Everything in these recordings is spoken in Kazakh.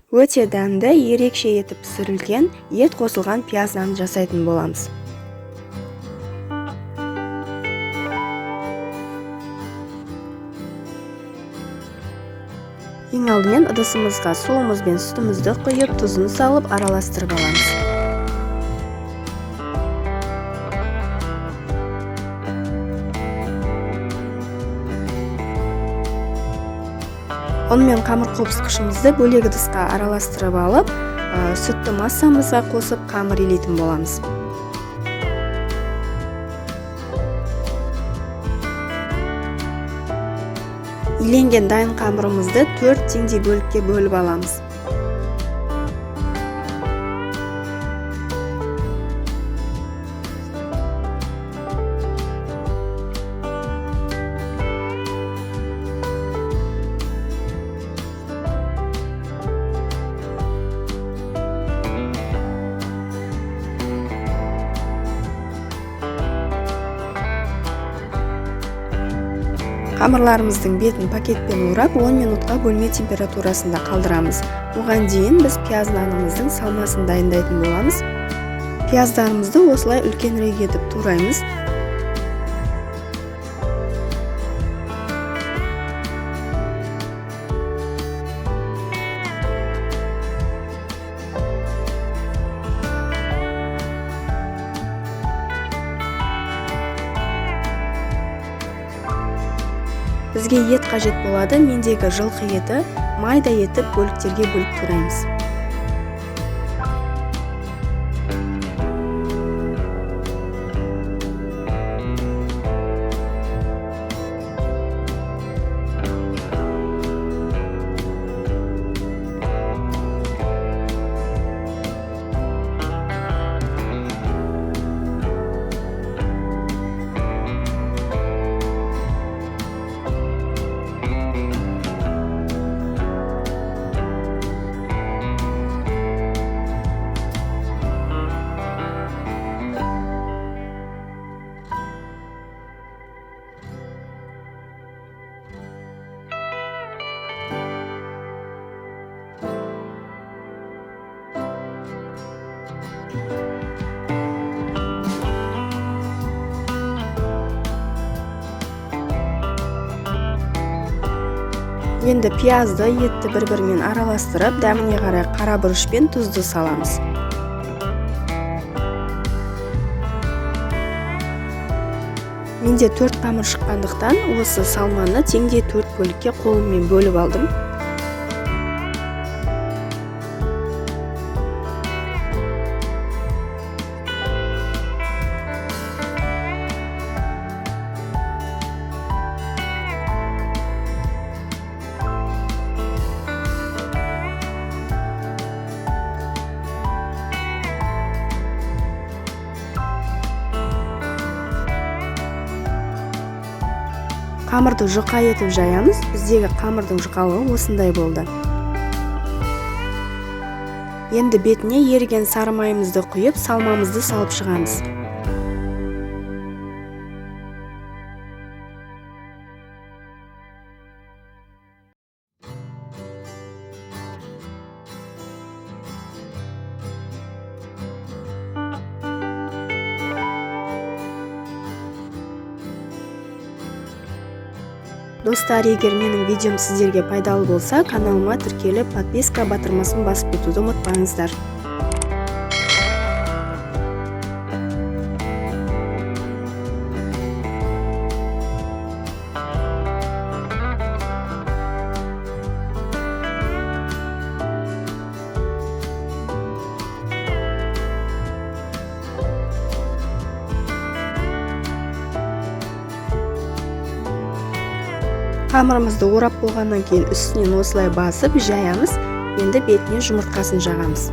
Өте дәмді, ерекше етіп пісірілген ет қосылған пияз нан жасайтын боламыз. Ең алдымен ыдысымызға суымыз бен сүтімізді құйып, тұзын салып, араластырып аламыз. Онымен қамыр қопсықышымызды бөлек ыдысқа араластырып алып, сүтті массамызға қосып қамыр илейтін боламыз. Иленген дайын қамырымызды 4 теңдей бөлікке бөліп аламыз. Қамырларымыздың бетін пакетпен орап 10 минутқа бөлме температурасында қалдырамыз. Оған дейін біз пияз нанымыздың салмасын дайындайтын боламыз. Пияздарымызды осылай үлкенірек етіп тураймыз. Бізге ет қажет болады, мендегі жылқы еті майда етіп бөліктерге бөліп тураймыз. Енді пиязды, етті бір-бірімен араластырып, дәміне қарай қара бұрыш пен тұзды саламыз. Менде 4 қамыр шыққандықтан, осы салманы теңдей 4 бөлікке қолыммен бөліп алдым. Қамырды жұқа етіп жаямыз. Біздегі қамырдың жұқалығы осындай болды. Енді бетіне еріген сары майымызды құйып, салмамызды салып шығамыз. Достар, егер менің видеом сіздерге пайдалы болса, каналыма тіркеліп, подписка батырмасын басып кетуді ұмытпаңыздар. Қамырымызды орап болғаннан кейін үстінен осылай басып жаямыз. Енді бетіне жұмыртқасын жағамыз.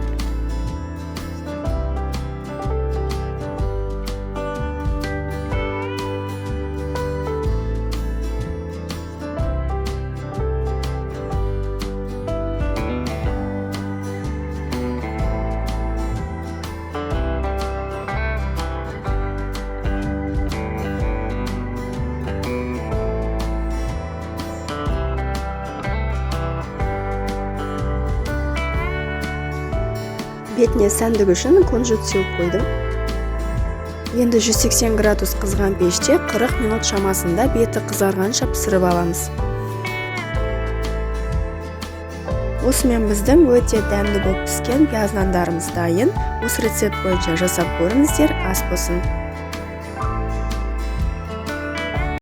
Бетіне сәндік үшін кунжут сеуіп қойдым. Енді 180 градус қызған пеште 40 минут шамасында беті қызарғанша пісіріп аламыз. Осымен біздің өте дәмді болып піскен пияз нандарымыз дайын. Осы рецепт бойынша жасап көріңіздер, ас болсын.